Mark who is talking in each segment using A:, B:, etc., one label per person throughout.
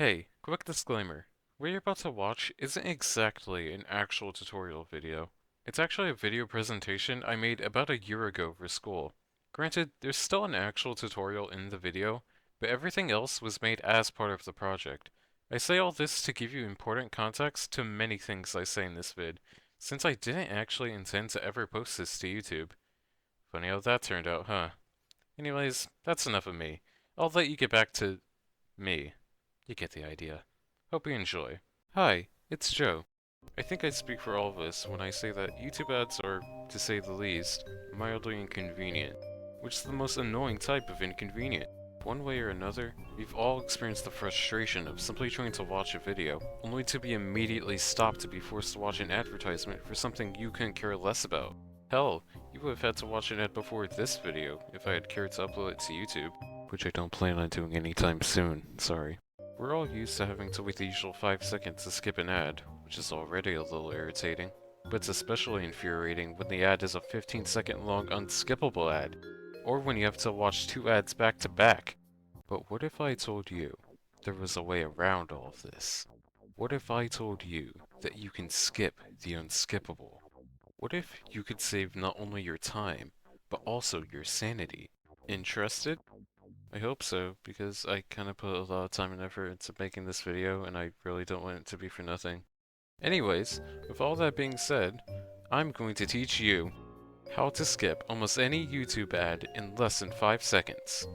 A: Hey, quick disclaimer. What you're about to watch isn't exactly an actual tutorial video. It's actually a video presentation I made about a year ago for school. Granted, there's still an actual tutorial in the video, but everything else was made as part of the project. I say all this to give you important context to many things I say in this vid, since I didn't actually intend to ever post this to YouTube. Funny how that turned out, huh? Anyways, that's enough of me. I'll let you get back to me. You get the idea. Hope you enjoy. Hi, it's Joe. I think I speak for all of us when I say that YouTube ads are, to say the least, mildly inconvenient, which is the most annoying type of inconvenient. One way or another, we've all experienced the frustration of simply trying to watch a video, only to be immediately stopped to be forced to watch an advertisement for something you couldn't care less about. Hell, you would have had to watch an ad before this video if I had cared to upload it to YouTube, which I don't plan on doing anytime soon, sorry. We're all used to having to wait the usual 5 seconds to skip an ad, which is already a little irritating. But it's especially infuriating when the ad is a 15-second long unskippable ad, or when you have to watch two ads back to back. But what if I told you there was a way around all of this? What if I told you that you can skip the unskippable? What if you could save not only your time, but also your sanity? Interested? I hope so, because I kind of put a lot of time and effort into making this video, and I really don't want it to be for nothing. Anyways, with all that being said, I'm going to teach you how to skip almost any YouTube ad in less than 5 seconds.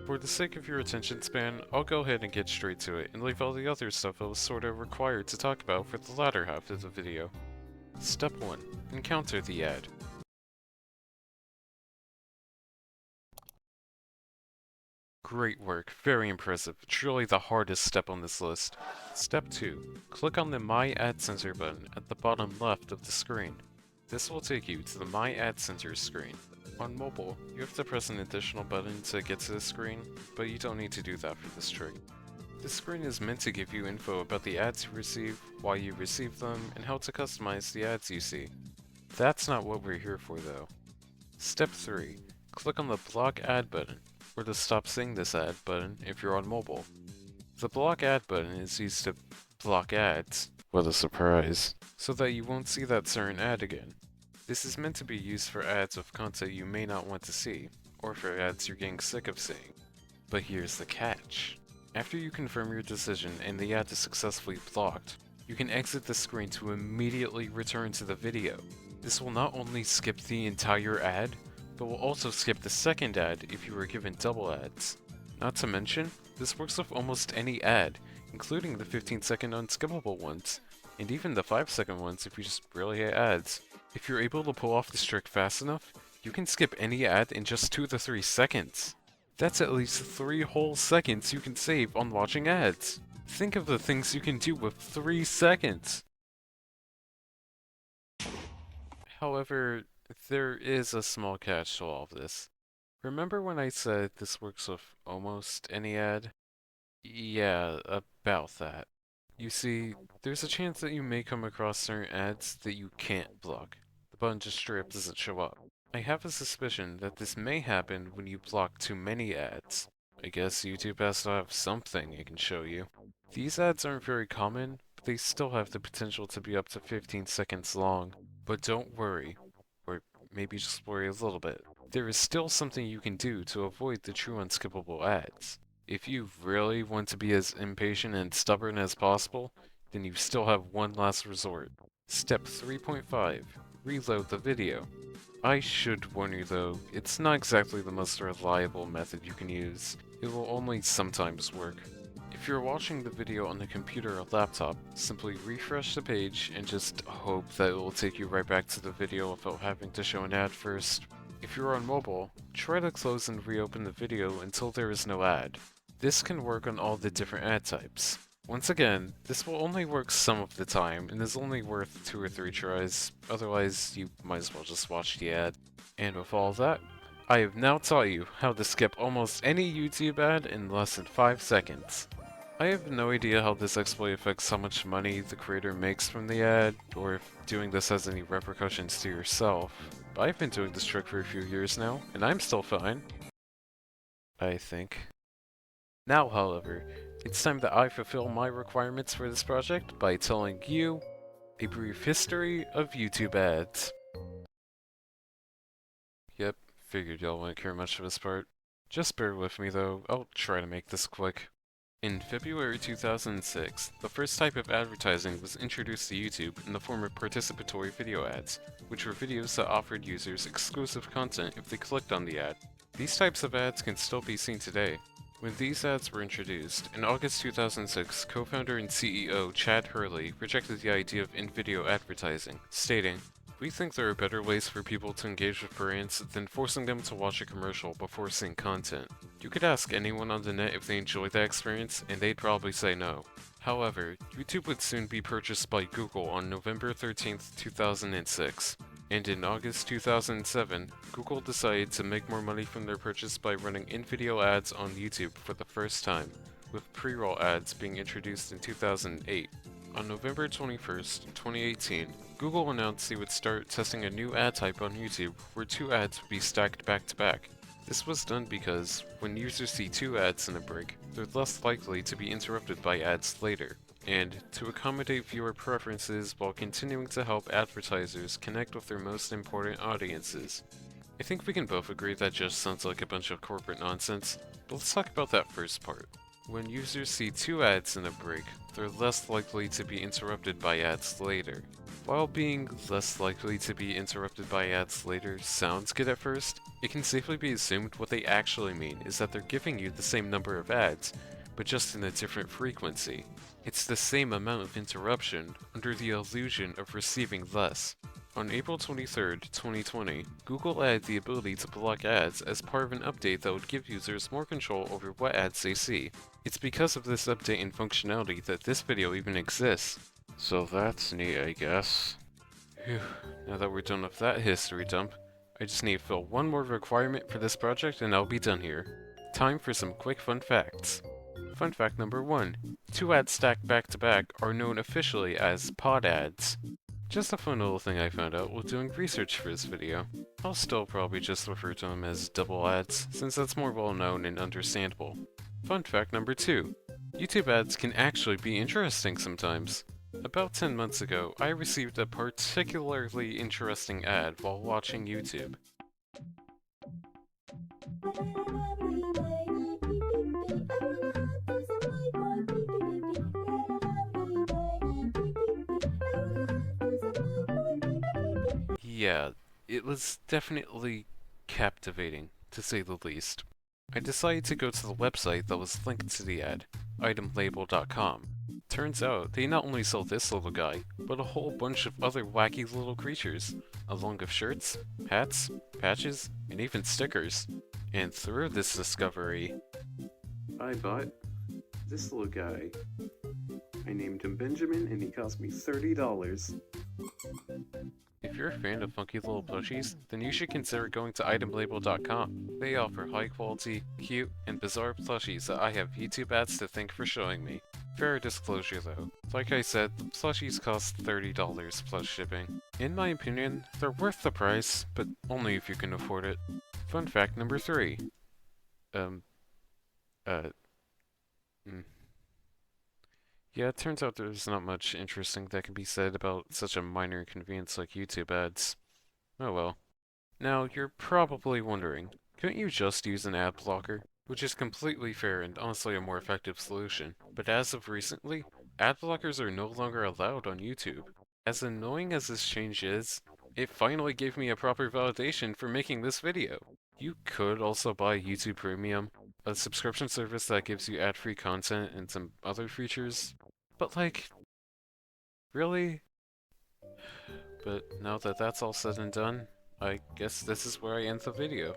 A: For the sake of your attention span, I'll go ahead and get straight to it and leave all the other stuff I was sorta required to talk about for the latter half of the video. Step 1. Encounter the ad. Great work, very impressive, truly the hardest step on this list. Step 2. Click on the My Ad Center button at the bottom left of the screen. This will take you to the My Ad Center screen. On mobile, you have to press an additional button to get to the screen, but you don't need to do that for this trick. This screen is meant to give you info about the ads you receive, why you receive them, and how to customize the ads you see. That's not what we're here for though. Step 3. Click on the Block Ad button, or the Stop Seeing This Ad button if you're on mobile. The Block Ad button is used to block ads, what a surprise, so that you won't see that certain ad again. This is meant to be used for ads of content you may not want to see, or for ads you're getting sick of seeing. But here's the catch. After you confirm your decision and the ad is successfully blocked, you can exit the screen to immediately return to the video. This will not only skip the entire ad, but will also skip the second ad if you were given double ads. Not to mention, this works with almost any ad, including the 15-second unskippable ones, and even the 5-second ones if you just really hate ads. If you're able to pull off this trick fast enough, you can skip any ad in just 2 to 3 seconds. That's at least 3 whole seconds you can save on watching ads. Think of the things you can do with 3 seconds! However, there is a small catch to all of this. Remember when I said this works with almost any ad? Yeah, about that. You see, there's a chance that you may come across certain ads that you can't block. The button just straight up doesn't show up. I have a suspicion that this may happen when you block too many ads. I guess YouTube has to have something it can show you. These ads aren't very common, but they still have the potential to be up to 15 seconds long. But don't worry, or maybe just worry a little bit. There is still something you can do to avoid the true unskippable ads. If you really want to be as impatient and stubborn as possible, then you still have one last resort. Step 3.5. Reload the video. I should warn you though, it's not exactly the most reliable method you can use. It will only sometimes work. If you're watching the video on a computer or laptop, simply refresh the page and just hope that it will take you right back to the video without having to show an ad first. If you're on mobile, try to close and reopen the video until there is no ad. This can work on all the different ad types. Once again, this will only work some of the time and is only worth 2 or 3 tries, otherwise you might as well just watch the ad. And with all that, I have now taught you how to skip almost any YouTube ad in less than 5 seconds. I have no idea how this exploit affects how much money the creator makes from the ad, or if doing this has any repercussions to yourself, but I've been doing this trick for a few years now, and I'm still fine. I think. Now, however, It's time that I fulfill my requirements for this project by telling you a brief history of YouTube ads. Yep, figured y'all wouldn't care much for this part. Just bear with me though, I'll try to make this quick. In February 2006, the first type of advertising was introduced to YouTube in the form of participatory video ads, which were videos that offered users exclusive content if they clicked on the ad. These types of ads can still be seen today. When these ads were introduced, in August 2006, co-founder and CEO Chad Hurley rejected the idea of in-video advertising, stating, "We think there are better ways for people to engage with brands than forcing them to watch a commercial before seeing content. You could ask anyone on the net if they enjoyed that experience, and they'd probably say no." However, YouTube would soon be purchased by Google on November 13th, 2006. And in August 2007, Google decided to make more money from their purchase by running in-video ads on YouTube for the first time, with pre-roll ads being introduced in 2008. On November 21st, 2018, Google announced they would start testing a new ad type on YouTube where two ads would be stacked back to back. This was done because, when users see two ads in a break, they're less likely to be interrupted by ads later, and to accommodate viewer preferences while continuing to help advertisers connect with their most important audiences. I think we can both agree that just sounds like a bunch of corporate nonsense, but let's talk about that first part. When users see two ads in a break, they're less likely to be interrupted by ads later. While being less likely to be interrupted by ads later sounds good at first, it can safely be assumed what they actually mean is that they're giving you the same number of ads, but just in a different frequency. It's the same amount of interruption under the illusion of receiving less. On April 23, 2020, Google added the ability to block ads as part of an update that would give users more control over what ads they see. It's because of this update and functionality that this video even exists. So that's neat, I guess. Phew, now that we're done with that history dump, I just need to fill one more requirement for this project and I'll be done here. Time for some quick fun facts. Fun fact number 1. Two ads stacked back to back are known officially as pod ads. Just a fun little thing I found out while doing research for this video. I'll still probably just refer to them as double ads, since that's more well known and understandable. Fun fact number 2. YouTube ads can actually be interesting sometimes. About 10 months ago, I received a particularly interesting ad while watching YouTube. Yeah, it was definitely captivating, to say the least. I decided to go to the website that was linked to the ad, itemlabel.com. Turns out, they not only sell this little guy, but a whole bunch of other wacky little creatures, along with shirts, hats, patches, and even stickers. And through this discovery, I bought this little guy. I named him Benjamin, and he cost me $30. If you're a fan of funky little plushies, then you should consider going to itemlabel.com. They offer high quality, cute, and bizarre plushies that I have YouTube ads to thank for showing me. Fair disclosure though, like I said, the plushies cost $30 plus shipping. In my opinion, they're worth the price, but only if you can afford it. Fun fact number 3. Yeah, it turns out there's not much interesting that can be said about such a minor inconvenience like YouTube ads. Oh well. Now, you're probably wondering, couldn't you just use an ad blocker? Which is completely fair and honestly a more effective solution. But as of recently, ad blockers are no longer allowed on YouTube. As annoying as this change is, it finally gave me a proper validation for making this video. You could also buy YouTube Premium, a subscription service that gives you ad-free content and some other features. But like, really? But now that that's all said and done, I guess this is where I end the video.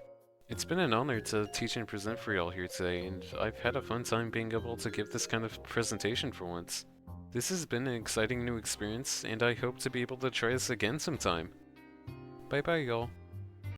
A: It's been an honor to teach and present for y'all here today, and I've had a fun time being able to give this kind of presentation for once. This has been an exciting new experience, and I hope to be able to try this again sometime. Bye bye y'all.